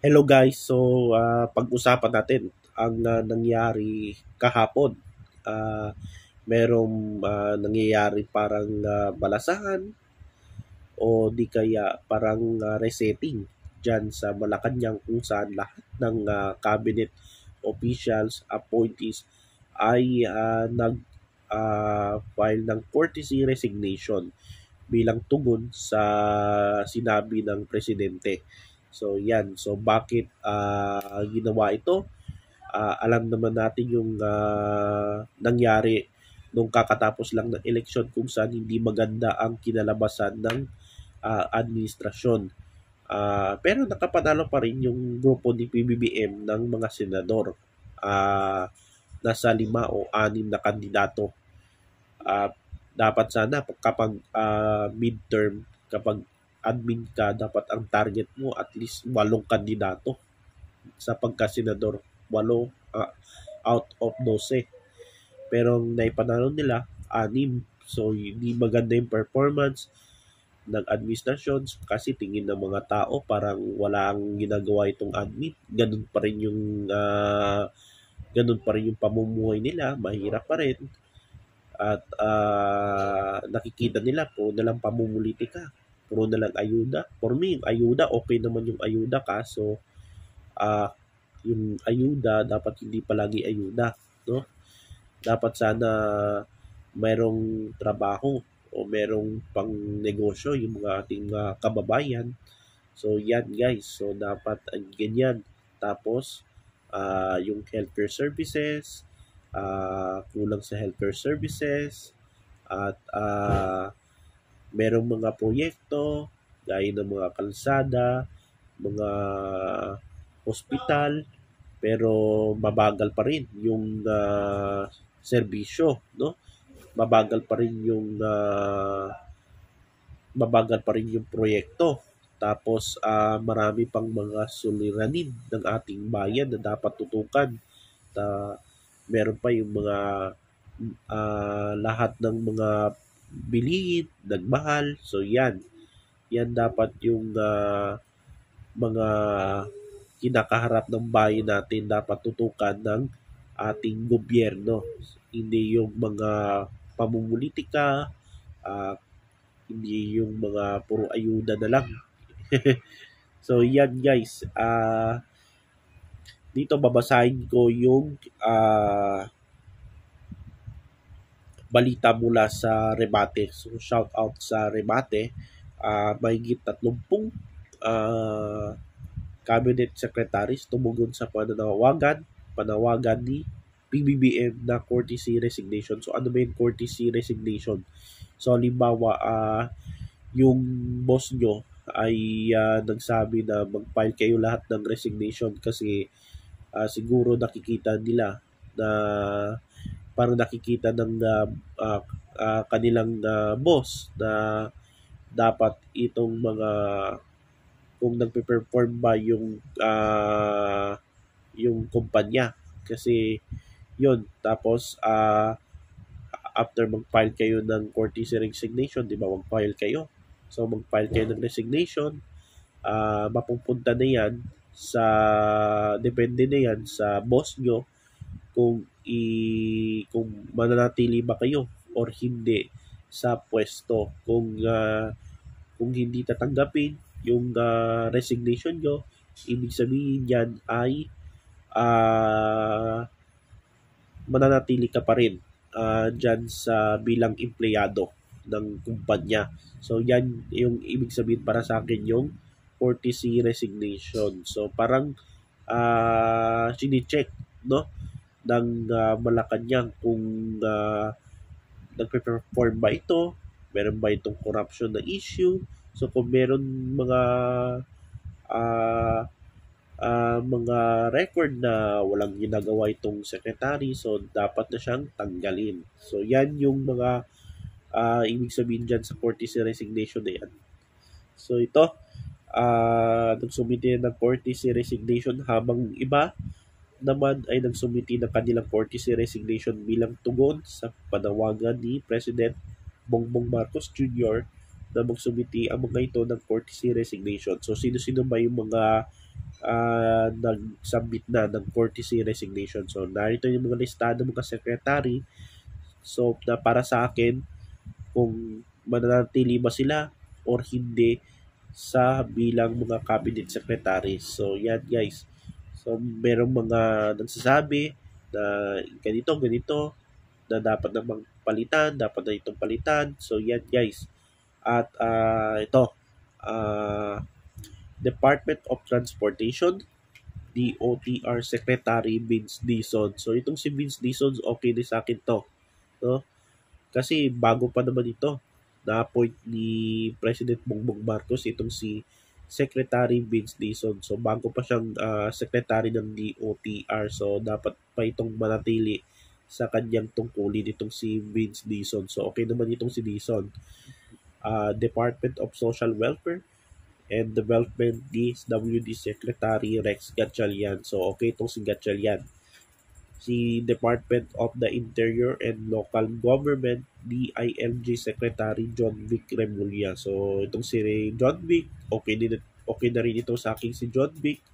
Hello guys, so pag-usapan natin ang nangyari kahapon. Ah, Merong nangyayari parang balasahan o di kaya parang resetting dyan sa Malacanang kung saan lahat ng cabinet officials, appointees ay nag-file ng courtesy resignation bilang tugon sa sinabi ng presidente. So yan, so bakit ginawa ito? Alam naman natin yung nangyari nung kakatapos lang ng eleksyon kung saan hindi maganda ang kinalabasan ng administrasyon. Pero nakapanalo pa rin yung grupo ni PBBM ng mga senador. Ah, Nasa 5 o 6 na kandidato. Ah, Dapat sana kapag midterm, kapag admin ka, dapat ang target mo at least 8 kandidato sa pagka-senador. 8 out of 12. Pero ang naipanalo nila, 6. So, hindi maganda yung performance ng administrasyon kasi tingin ng mga tao parang walang ginagawa itong admin. Ganun pa rin yung pamumuhay nila, mahirap pa rin. At nakikita nila puro na lang pamumulitika, puro na lang ayuda. For me, yung ayuda, okay naman yung ayuda kaso ah, yung ayuda dapat hindi palagi ayuda, no? Dapat sana mayroong trabaho o merong pang negosyo yung mga ating kababayan. So yan guys, so dapat ganyan. Tapos yung healthcare services, kulang sa healthcare services at merong mga proyekto gaya ng mga kalsada, mga hospital, pero mabagal pa rin yung serbisyo, no? Mabagal pa rin yung proyekto. Tapos marami pang mga suliranin ng ating bayan na dapat tutukan. Meron pa yung mga lahat ng mga bilihin, nagmahal. So yan, yan dapat yung mga kinakaharap ng bayan natin dapat tutukan ng ating gobyerno. Hindi yung mga pamumulitika, ah, hindi yung mga puro ayuda na lang. So yan guys, dito babasahin ko yung balita mula sa Rebate. So shout out sa Rebate. Mahigit 30 cabinet secretaries tumugon sa panawagan ni PBBM na courtesy resignation. So ano ba yung courtesy resignation? So halimbawa, yung boss nyo ay nagsabi na mag-file kayo lahat ng resignation kasi siguro nakikita nila na parang nakikita ng kanilang boss na dapat itong mga kung nagpe-perform ba yung kumpanya kasi yun tapos after mag-file kayo ng courtesy resignation, di ba, mag-file kayo. So, mag-file kayo ng resignation, mapupunta na yan depende na yan sa boss nyo kung mananatili ba kayo or hindi sa pwesto. Kung hindi tatanggapin yung resignation nyo, ibig sabihin yan ay mananatili ka pa rin dyan sa bilang empleyado ng kumpanya. So, yan yung ibig sabihin para sa akin yung courtesy resignation. So, parang sini-check, no, ng Malacanang kung nagpe-perform ba ito, meron ba itong corruption na issue. So, kung meron uh, mga record na walang ginagawa itong secretary, so dapat na siyang tanggalin. So yan yung mga ibig sabihin dyan sa courtesy resignation na yan. So ito, nagsumiti ng courtesy resignation habang iba naman ay nagsumiti ng kanilang courtesy resignation bilang tugon sa panawagan ni President Bongbong Marcos Jr. na magsumiti ang mga ito ng courtesy resignation. So sino-sino ba yung mga nag-submit na ng courtesy resignation. So, narito yung mga listado mga secretary. So, na para sa akin, kung mananatili ba sila or hindi sa bilang mga cabinet secretary. So, yan guys. So, merong mga nagsasabi na ganito, na dapat namang palitan, dapat na itong palitan. So, yan guys. At ito, uh, Department of Transportation, DOTR Secretary Vince Dizon. So, itong si Vince Dizon, okay din sa akin to. No? Kasi bago pa naman ito, na-appoint ni President Bongbong Marcos itong si Secretary Vince Dizon. So, bago pa siyang secretary ng DOTR. So, dapat pa itong manatili sa kanyang tungkulin itong si Vince Dizon. So, okay naman itong si Dizon. Department of Social Welfare and Development DSWD Secretary Rex Gatchalian. So, okay itong si Gatchalian. Si Department of the Interior and Local Government DILG Secretary John Vic Remulla. So, itong si John Vic, okay na rin ito sa akin si John Vic.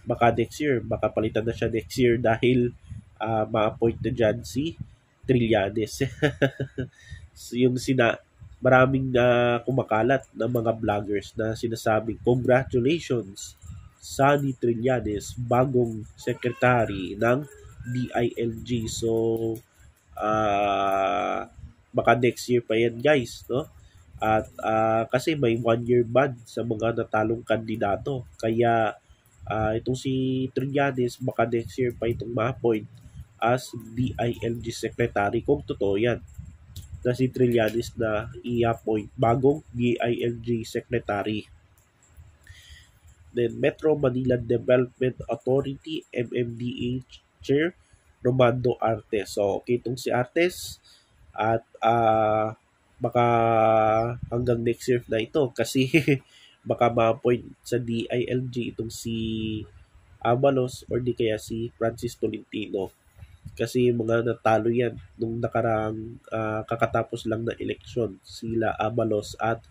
Baka next year, baka palitan na siya next year dahil ma-appoint na dyan si Trillanes. So, maraming kumakalat ng mga vloggers na sinasabing, congratulations, Sonny Trillanes, bagong secretary ng DILG. So, baka next year pa yan guys, no? At kasi may 1-year ban sa mga natalong kandidato. Kaya itong si Trillanes, baka next year pa itong ma-appoint as DILG secretary kung totoo yan na si Trillanes na i-appoint bagong DILG secretary. Then Metro Manila Development Authority MMDA Chair Romando Artes. So okay itong si Artes at baka hanggang next year na ito kasi baka ma-appoint sa DILG itong si Abalos or di kaya si Francis Tolentino. Kasi mga natalo yan nung nakarang kakatapos lang na eleksyon, sila Abalos at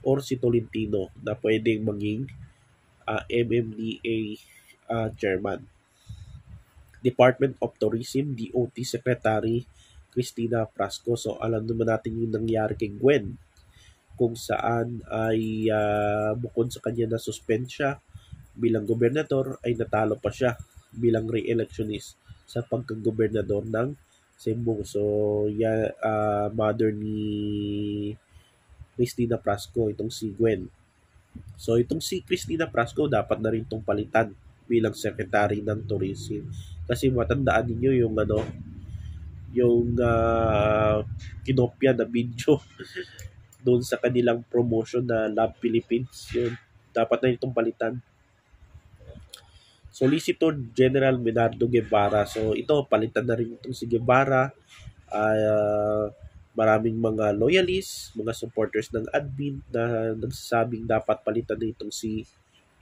or si Tolentino na pwedeng maging MMDA chairman. Department of Tourism, DOT Secretary Cristina Frasco. So alam naman natin yung nangyari kay Gwen kung saan ay bukod sa kanya na suspend siya bilang gobernador ay natalo pa siya bilang re-electionist sa pagkagobernador ng Cebu. So, mother ni Cristina Frasco, itong si Gwen. So, itong si Cristina Frasco, dapat na rin itong palitan bilang secretary ng tourism. Kasi matandaan ninyo yung kinopya na video doon sa kanilang promotion na Love Philippines. Yun, dapat na itong palitan. Solicitor General Menardo Guevara. So ito, palitan na rin itong si Guevara. Maraming mga loyalists, mga supporters ng admin na nagsasabing dapat palitan na itong si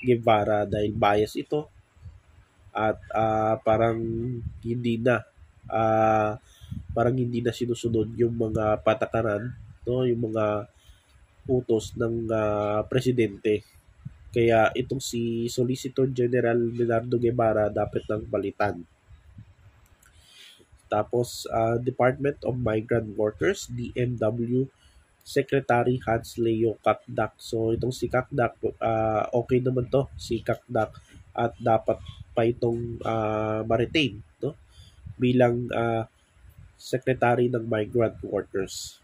Guevara dahil bias ito. At parang hindi na sinusunod yung mga patakaran, no, yung mga utos ng presidente. Kaya itong si Solicitor General Leonardo Guevara dapat nang palitan. Tapos, Department of Migrant Workers, DMW, Secretary Hans Leo Kakdak. So, itong si Kakdak, okay naman to, si Kakdak. At dapat pa itong ma-retain, no? Bilang Secretary ng Migrant Workers.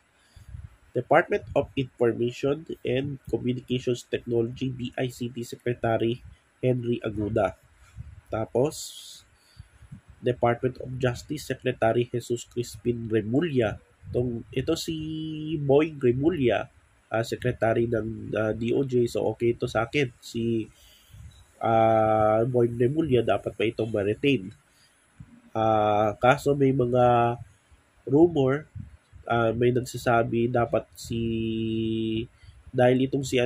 Department of Information and Communications Technology, DICT Secretary Henry Aguda. Tapos, Department of Justice Secretary Jesus Crispin Remulla. Ito si Boying Remulla, Secretary ng DOJ. So, okay ito sa akin. Si Boying Remulla, dapat pa itong ma-retain. Kaso may mga rumor, may nagsasabi dapat dahil itong si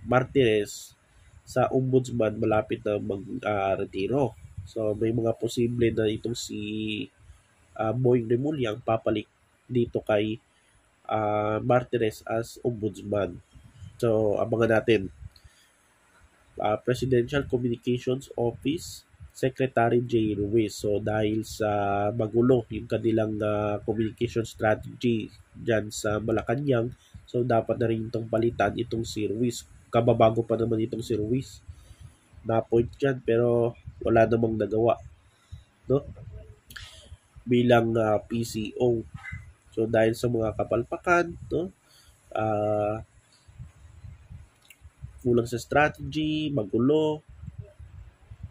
Martirez sa ombudsman malapit na mag-retiro. So may mga posible na itong si Boying Remulla ang papalik dito kay Martirez as ombudsman. So abangan natin. Presidential Communications Office Secretary J. Ruiz. So dahil sa magulo yung kanilang communication strategy dyan sa Malacanang, so dapat na rin itong palitan itong si Ruiz. Kababago pa naman itong si Ruiz. Na-appoint dyan pero wala namang nagawa, no? Bilang PCO. So dahil sa mga kapalpakan, no? Uh, kulang sa strategy, magulo.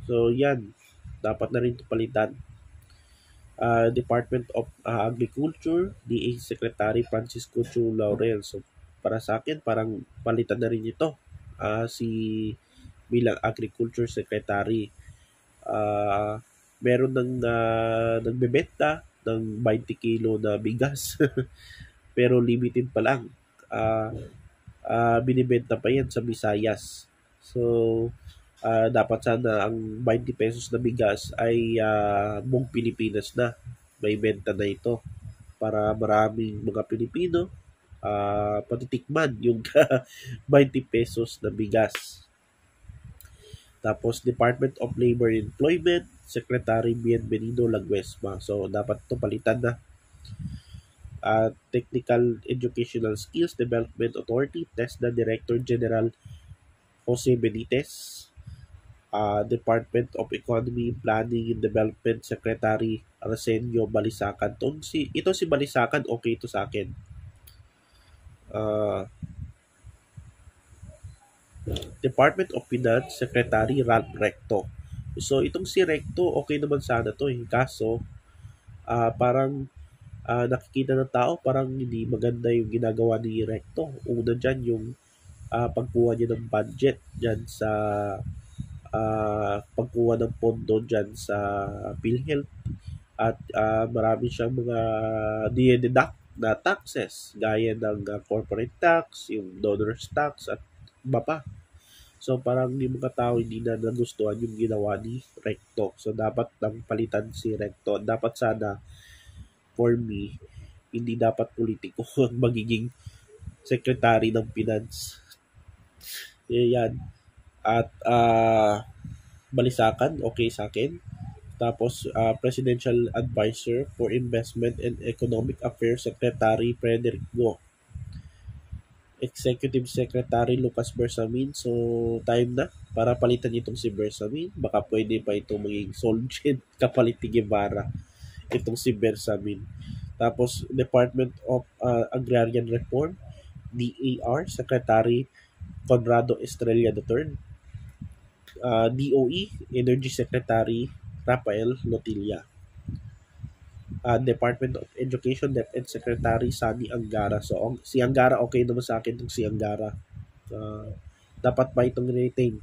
So yan, dapat na rin ito palitan. Department of Agriculture, DA Secretary Francisco Chu Laurel. So para sa akin, parang palitan na rin ito. Si bilang Agriculture Secretary. Meron ng nagbebenta ng 20 kilo na bigas. Pero limited pa lang. Binibenta pa yan sa Visayas. So, dapat sana ang 20 pesos na bigas ay buong Pilipinas na. May benta na ito para maraming mga Pilipino patitikman yung 20 pesos na bigas. Tapos, Department of Labor and Employment, Secretary Bienvenido Laguesma. So, dapat ito palitan na. Technical Educational Skills Development Authority, TESDA Director General Jose Benitez. Department of Economy, Planning and Development Secretary Arsenio Balisacan. Ito si Balisacan, okay ito sa akin. Department of Finance Secretary Ralph Recto. So itong si Recto, okay naman sana to. Kaso, parang nakikita ng tao parang hindi maganda yung ginagawa ni Recto. Una dyan yung pagkuha niya ng budget dyan sa pagkuha ng pondo dyan sa PhilHealth at marami siyang mga dinededuct na taxes gaya ng corporate tax, yung donor's tax at iba pa. So parang yung mga tao hindi na nagustuhan yung ginawa ni Recto. So dapat nang palitan si Recto. Dapat sana for me, hindi dapat politiko ang magiging secretary ng finance. Yan. At Balisacan, okay sa akin. Tapos, Presidential Advisor for Investment and Economic Affairs Secretary Frederick Go. Executive Secretary Lucas Bersamin. So, time na para palitan itong si Bersamin. Baka pwede pa itong maging Solgen kapalit ni Guevara. Itong si Bersamin. Tapos, Department of Agrarian Reform, DAR, Secretary Conrado Estrella III. DOE, Energy Secretary Rafael Lotilla. Department of Education, DepEd Secretary Sani Angara. So, si Angara, okay naman sa akin itong si Angara. Dapat ba itong retain?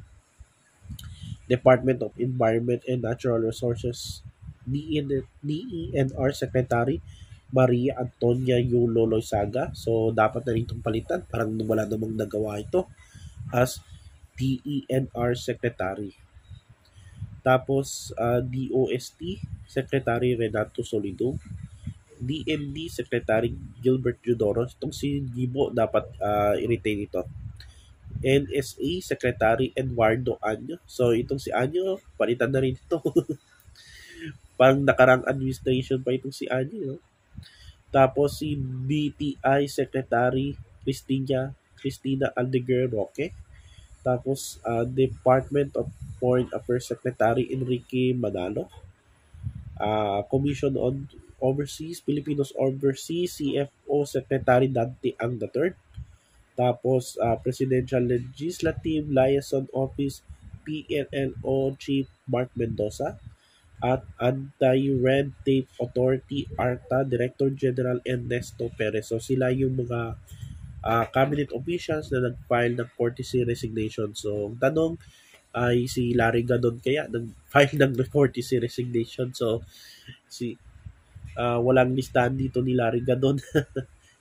Department of Environment and Natural Resources, DENR Secretary Maria Antonia Yulo Loizaga. So, dapat na rin itong palitan. Parang wala namang nagawa ito as DENR Secretary. Tapos, DOST Secretary Renato Solido. DND Secretary Gilbert Judoro. Itong si Gibo dapat i-retain ito. NSA Secretary Eduardo Anyo. So, itong si Anyo, palitan na rin ito. Parang nakarang administration pa itong si Anyo. No? Tapos si BTI Secretary Cristina Aldeguer Roque. Tapos Department of Foreign Affairs Secretary Enrique Manalo. Commission on Overseas, Filipinos Overseas, CFO Secretary Dante Ang III. Tapos Presidential Legislative Liaison Office, PNLO Chief Mark Mendoza. At Anti-Red Tape Authority, ARTA, Director General Ernesto Perez. So sila yung mga cabinet officials na nag-file ng courtesy resignation. So ang tanong ay si Larry Gadon kaya nag-file ng courtesy resignation. So walang listahan dito ni Larry Gadon.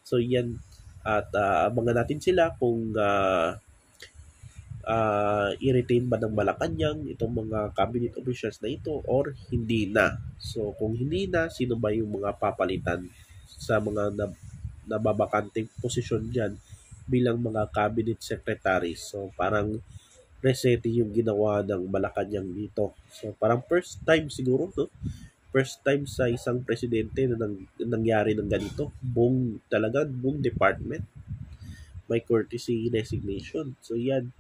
So yan, at abangan natin sila kung i-retain ba ng Malacanang itong mga cabinet officials na ito or hindi na. So kung hindi na, sino ba yung mga papalitan sa mga nababakanting posisyon dyan bilang mga cabinet secretaries. So parang resete yung ginawa ng Malacanang dito. So parang first time siguro, no? First time sa isang presidente na nangyari ng ganito. Buong department may courtesy resignation. So yan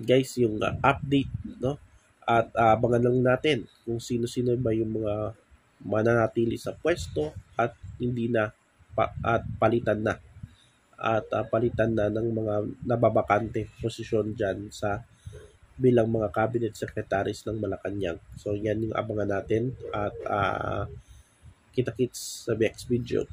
guys yung update, no? At abangan lang natin kung sino-sino ba yung mga mananatili sa pwesto at hindi na at palitan na ng mga nababakante posisyon dyan sa bilang mga cabinet secretaries ng Malacanang. So yan yung abangan natin at kita-kits sa next video.